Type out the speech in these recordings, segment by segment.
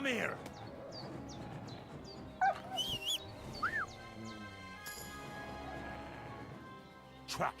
Come here! Track.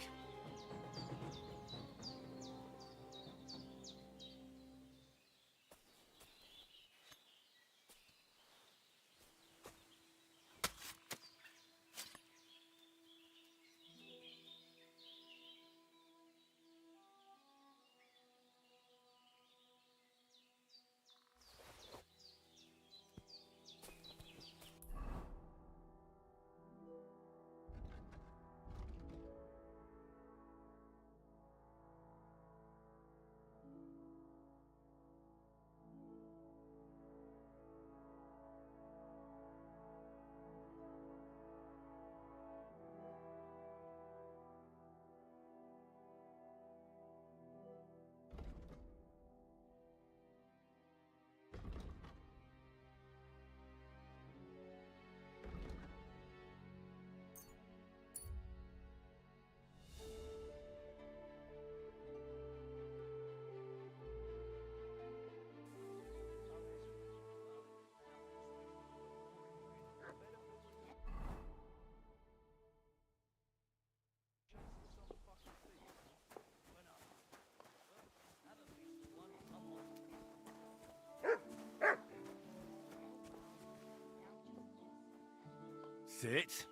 Sit.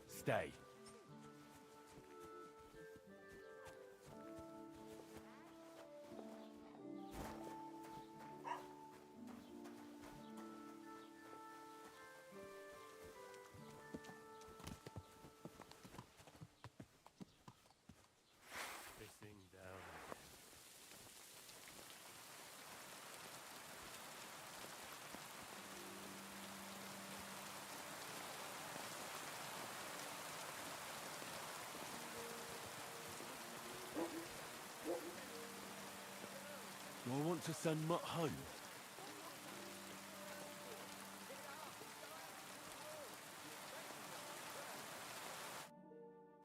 Stay. Pissing down. Do I want to send Mutt home?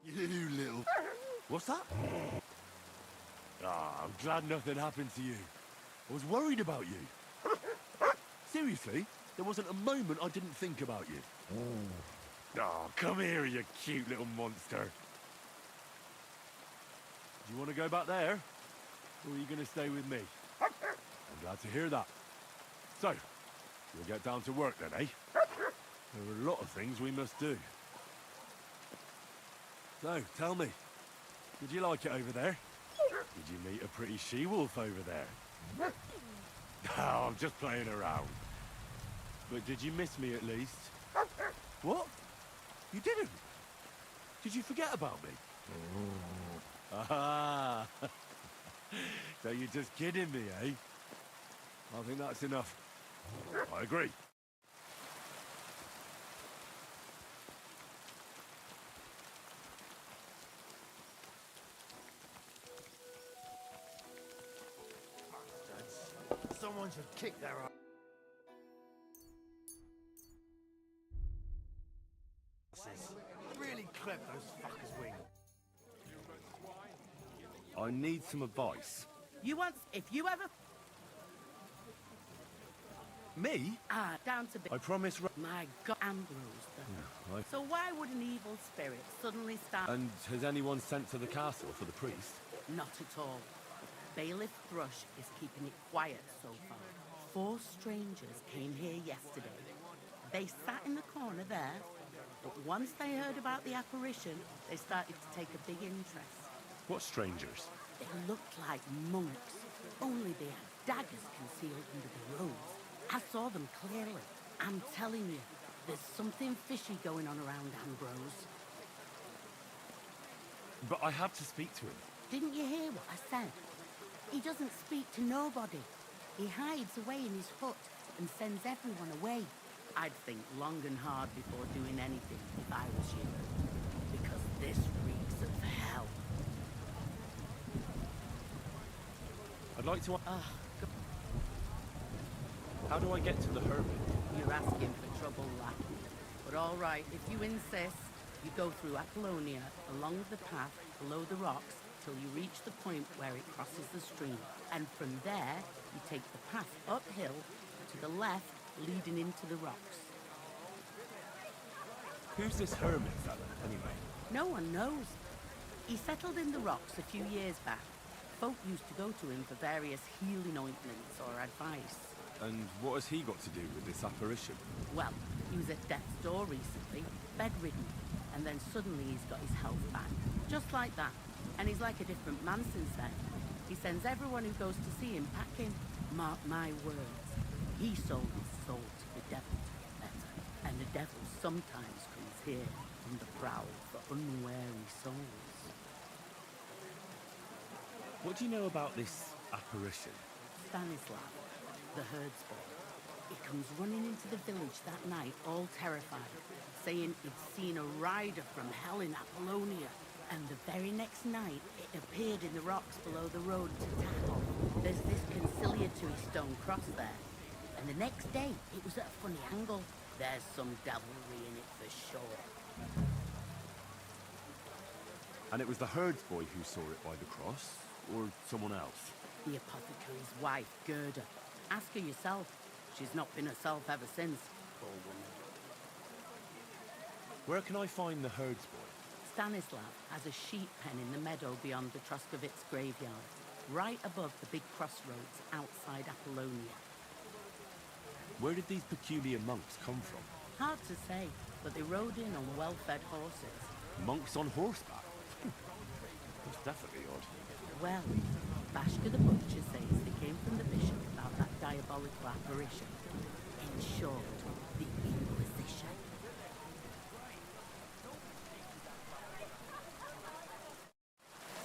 You little... What's that? Ah, I'm glad nothing happened to you. I was worried about you. Seriously, there wasn't a moment I didn't think about you. Oh, come here, you cute little monster. Do you want to go back there? Or are you going to stay with me? I'm glad to hear that. So, we'll get down to work then, eh? There are a lot of things we must do. So, tell me, did you like it over there? Did you meet a pretty she-wolf over there? Oh, I'm just playing around. But did you miss me at least? What? You didn't? Did you forget about me? Ah! So you're just kidding me, eh? I think that's enough. I agree. Someone should kick their ass. Really clip those fuckers' wings. I need some advice. You want... If you ever... Me? Down to... I promise... My God, Ambrose. So why would an evil spirit suddenly start... And has anyone sent to the castle for the priest? Not at all. Bailiff Thrush is keeping it quiet so far. 4 strangers came here yesterday. They sat in the corner there, but once they heard about the apparition, they started to take a big interest. What strangers? They looked like monks, only they had daggers concealed under the robes. I saw them clearly. I'm telling you, there's something fishy going on around Ambrose. But I have to speak to him. Didn't you hear what I said? He doesn't speak to nobody. He hides away in his hut and sends everyone away. I'd think long and hard before doing anything if I was you. Because this reeks of hell. I'd like to... How do I get to the hermit? You're asking for trouble, lad. But all right, if you insist, you go through Apollonia, along the path, below the rocks, till you reach the point where it crosses the stream. And from there, you take the path uphill to the left, leading into the rocks. Who's this hermit fella, anyway? No one knows. He settled in the rocks a few years back. Folk used to go to him for various healing ointments or advice. And what has he got to do with this apparition? Well, he was at death's door recently, bedridden, and then suddenly he's got his health back. Just like that. And he's like a different man since then. He sends everyone who goes to see him packing. Mark my words. He sold his soul to the devil to get better. And the devil sometimes comes here on the prowl for unwary souls. What do you know about this apparition? Stanislav, the herdsboy. He comes running into the village that night, all terrified, saying he'd seen a rider from hell in Apollonia. And the very next night, it appeared in the rocks below the road to Tahoe. There's this conciliatory stone cross there. And the next day, it was at a funny angle. There's some devilry in it for sure. And it was the herdsboy who saw it by the cross, or someone else? The apothecary's wife, Gerda. Ask her yourself. She's not been herself ever since, poor woman. Where can I find the herdsboy? Stanislav has a sheep pen in the meadow beyond the Troskovitz graveyard, right above the big crossroads outside Apollonia. Where did these peculiar monks come from? Hard to say, but they rode in on well-fed horses. Monks on horseback? That's definitely odd. Well, Bashka the butcher says they came from the bishop about that diabolical apparition. In short, the Inquisition.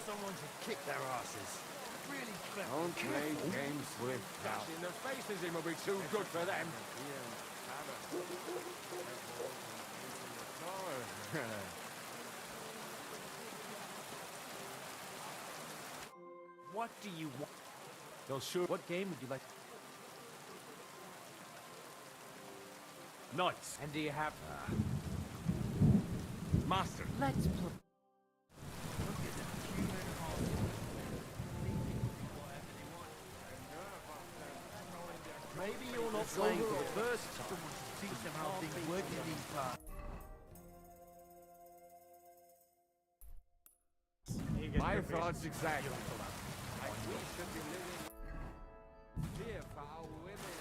Someone should kick their asses. Really clever. Don't play games with now. In the faces, it will be too good for them. What do you want? Well, sure. What game would you like? Knights. And do you have... Master. Let's play. Maybe you're not playing for the first time. Someone should teach them how things work in these parts. My thoughts exactly. We should be living here for our women.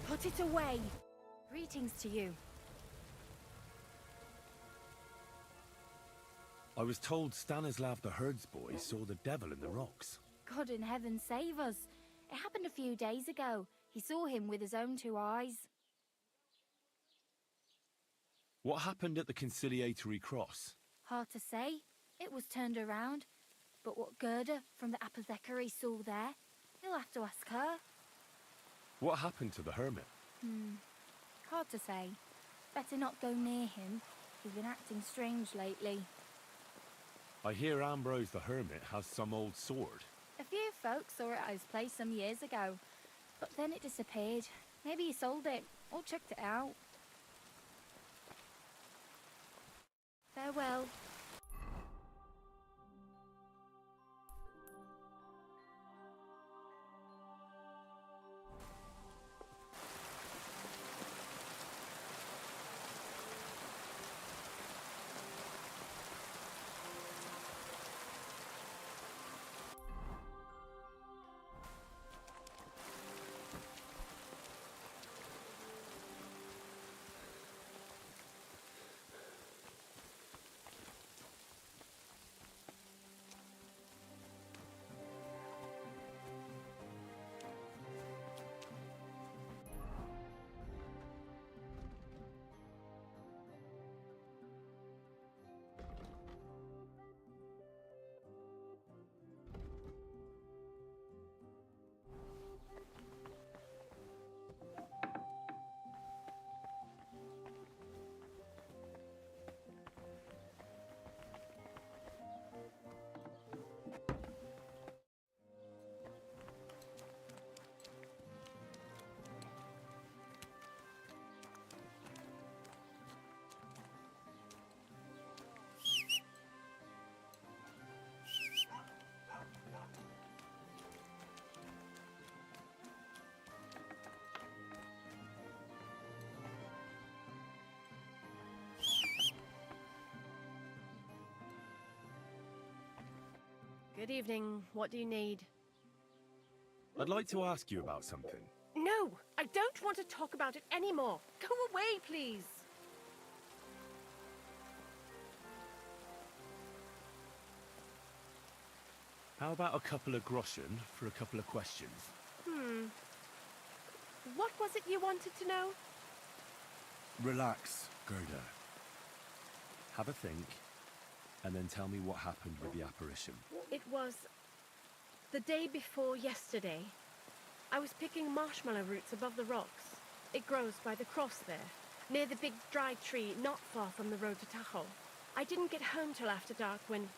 Put it away. Greetings to you. I was told Stanislav the herdsboy saw the devil in the rocks. God in heaven save us. It happened a few days ago. He saw him with his own 2 eyes. What happened at the conciliatory cross? Hard to say. It was turned around. But what Gerda from the apothecary saw there, you'll have to ask her. What happened to the hermit? Hard to say. Better not go near him. He's been acting strange lately. I hear Ambrose the hermit has some old sword. A few folks saw it at his place some years ago, but then it disappeared. Maybe he sold it or checked it out. Farewell. Good evening. What do you need? I'd like to ask you about something. No, I don't want to talk about it anymore. Go away, please. How about a couple of groschen for a couple of questions? What was it you wanted to know? Relax, Gerda. Have a think, and then tell me what happened with the apparition. It was the day before yesterday. I was picking marshmallow roots above the rocks. It grows by the cross there, near the big dry tree not far from the road to Tahoe. I didn't get home till after dark when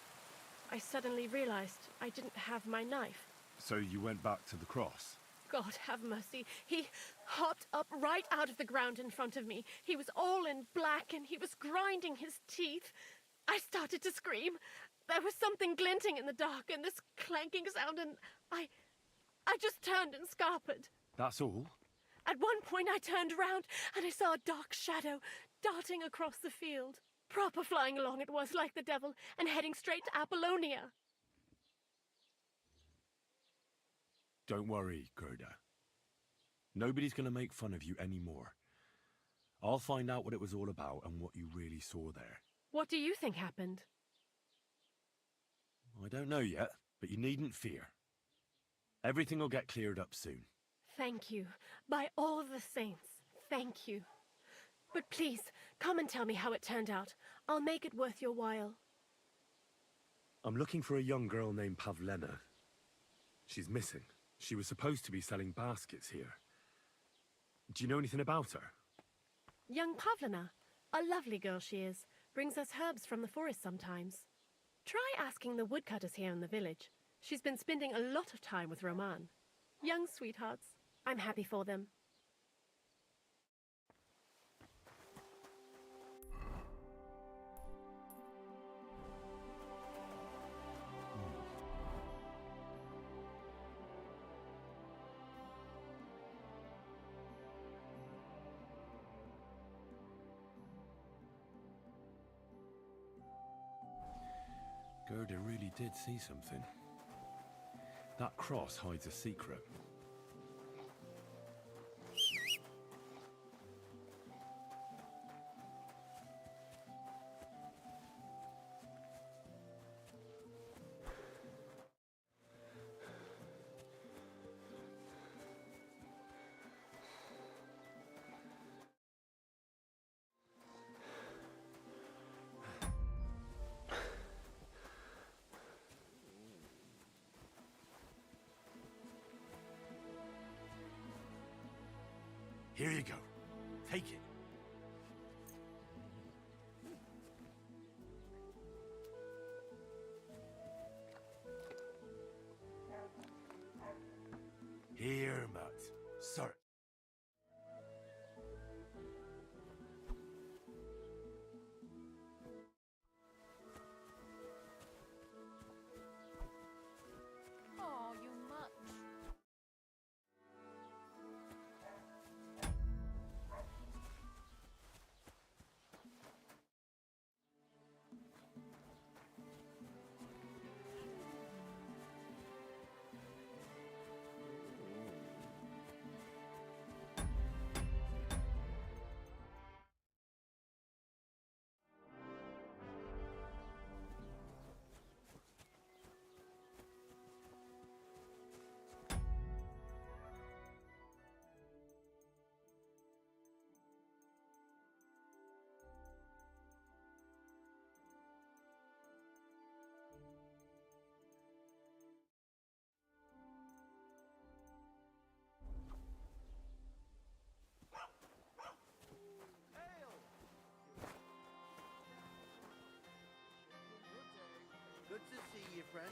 I suddenly realized I didn't have my knife. So you went back to the cross? God have mercy. He hopped up right out of the ground in front of me. He was all in black and he was grinding his teeth. I started to scream. There was something glinting in the dark and this clanking sound, and I just turned and scarpered. That's all? At one point I turned around and I saw a dark shadow darting across the field. Proper flying along it was, like the devil, and heading straight to Apollonia. Don't worry, Gerda. Nobody's gonna make fun of you anymore. I'll find out what it was all about and what you really saw there. What do you think happened? I don't know yet, but you needn't fear. Everything will get cleared up soon. Thank you. By all the saints, thank you. But please, come and tell me how it turned out. I'll make it worth your while. I'm looking for a young girl named Pavlena. She's missing. She was supposed to be selling baskets here. Do you know anything about her? Young Pavlina. A lovely girl she is. Brings us herbs from the forest sometimes. Try asking the woodcutters here in the village. She's been spending a lot of time with Roman. Young sweethearts. I'm happy for them. Gerda really did see something. That cross hides a secret. Here you go. Take it. Here, Matt. Sir. Oh, you much. Good to see you, friend.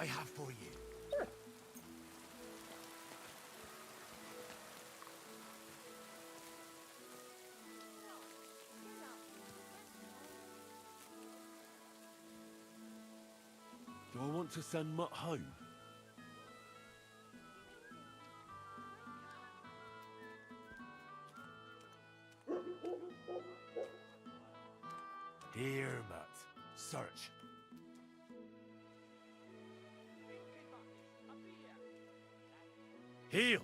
I have for you. Do I want to send Mutt home? Here, Mutt. Search. Heel!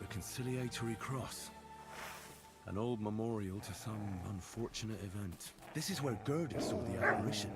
Conciliatory cross. An old memorial to some unfortunate event. This is where Gerda saw the apparition.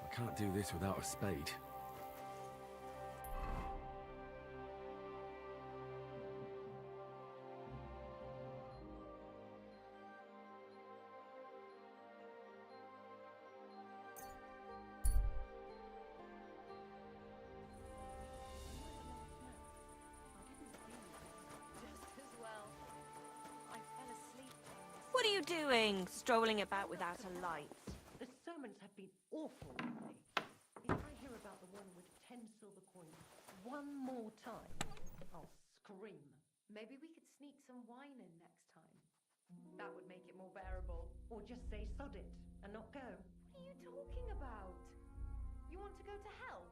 I can't do this without a spade. What are you doing, strolling about without a light? The sermons have been awful lately. If I hear about the one with 10 silver coins one more time, I'll scream. Maybe we could sneak some wine in next time. That would make it more bearable. Or just say sod it and not go. What are you talking about? You want to go to hell?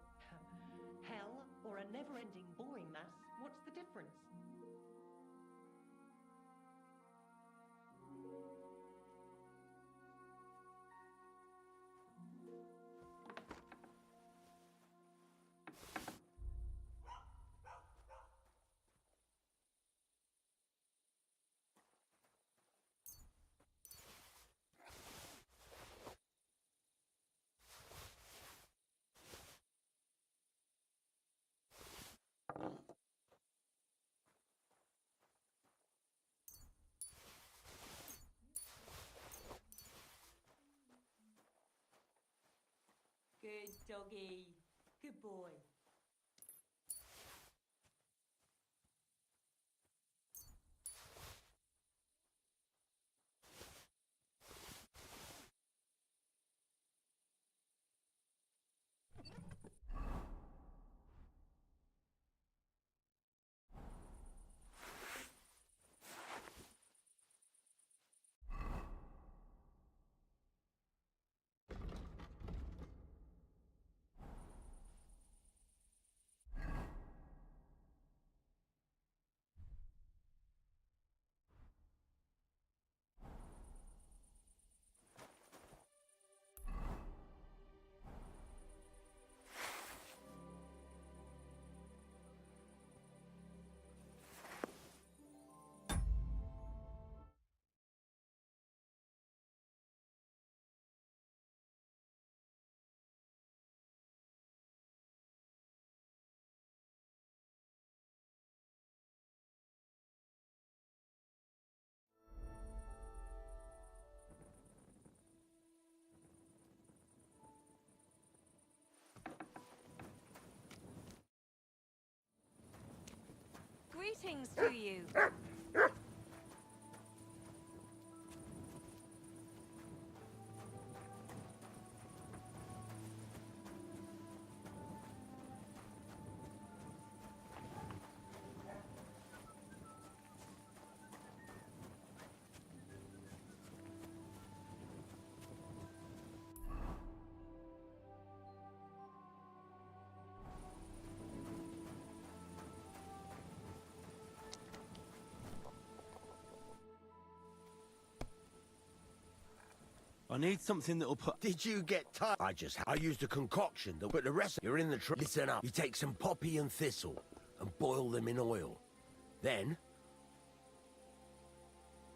Hell or a never-ending boring mass, what's the difference? Good doggy. Good boy. Greetings to you. I need something that'll put... Did you get tired? I used a concoction that put the rest. You're in the Listen up. You take some poppy and thistle and boil them in oil. Then...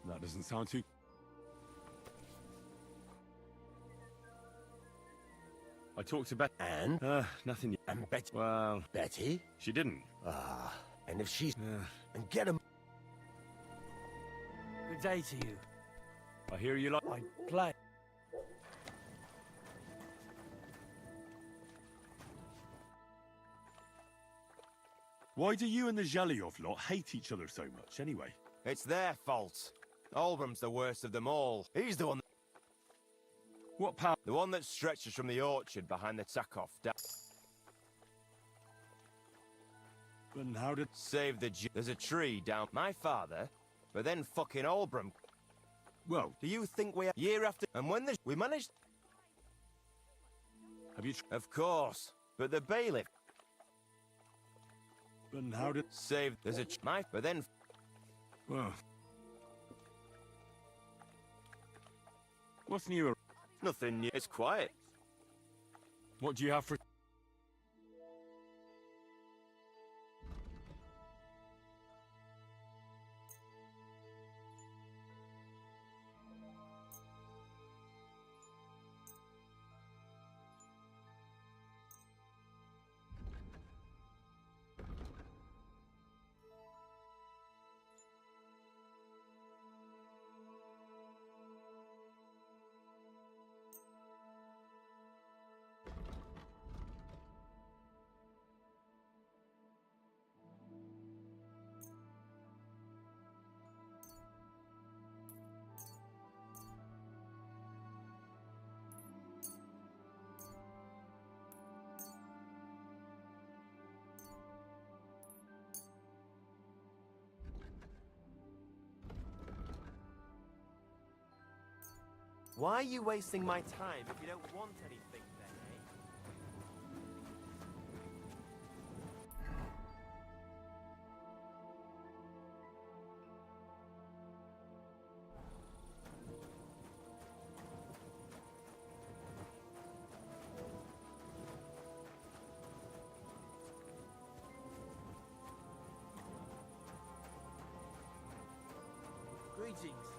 That doesn't sound too... I talked to Betty. And? Nothing yet. And Betty. Well... Betty? She didn't. And if she's... And get him... Good day to you. I hear you like... I play. Why do you and the Zhaliov lot hate each other so much, anyway? It's their fault. Olbram's the worst of them all. He's the one... What power? The one that stretches from the orchard behind the Takov down... And how did... Save the... There's a tree down... My father, but then fucking Olbram... Well... Do you think we... Year after... And when the... We managed... Have you... Of course. But the bailiff And how did... saved... There's a might, but then... Well... What's new? Nothing new. It's quiet. What do you have for... Why are you wasting my time if you don't want anything then, eh? Greetings.